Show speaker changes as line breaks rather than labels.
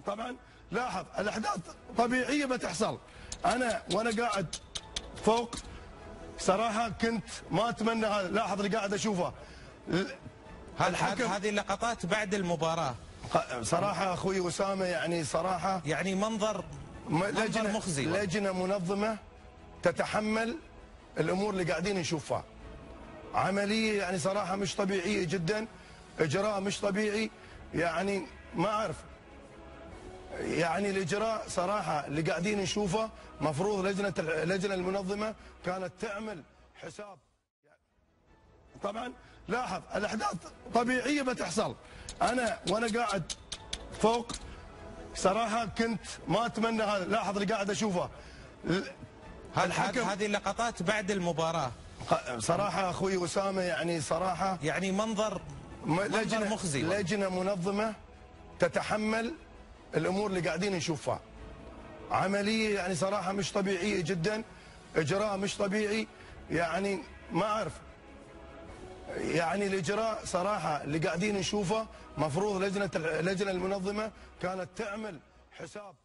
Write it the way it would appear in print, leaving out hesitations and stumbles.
طبعا لاحظ الاحداث طبيعيه بتحصل. انا وانا قاعد فوق صراحه كنت ما اتمنى هذا. لاحظ اللي قاعد اشوفه.
هذه اللقطات بعد المباراه.
صراحه اخوي اسامه يعني صراحه
يعني منظر مخزي.
لجنه منظمه تتحمل الامور اللي قاعدين نشوفها. عمليه يعني صراحه مش طبيعيه جدا، اجراء مش طبيعي. يعني ما اعرف، يعني الاجراء صراحه اللي قاعدين نشوفه مفروض اللجنه المنظمه كانت تعمل حساب. طبعا لاحظ الاحداث طبيعيه بتحصل. انا وانا قاعد فوق صراحه كنت ما اتمنى هذا. لاحظ اللي قاعد اشوفه.
هذه اللقطات بعد المباراه.
صراحه اخوي اسامه يعني صراحه
يعني منظر مخزي.
لجنه منظمه تتحمل الامور اللي قاعدين نشوفها. عمليه يعني صراحه مش طبيعيه جدا، اجراء مش طبيعي. يعني ما اعرف، يعني الاجراء صراحه اللي قاعدين نشوفه مفروض اللجنه المنظمه كانت تعمل حساب.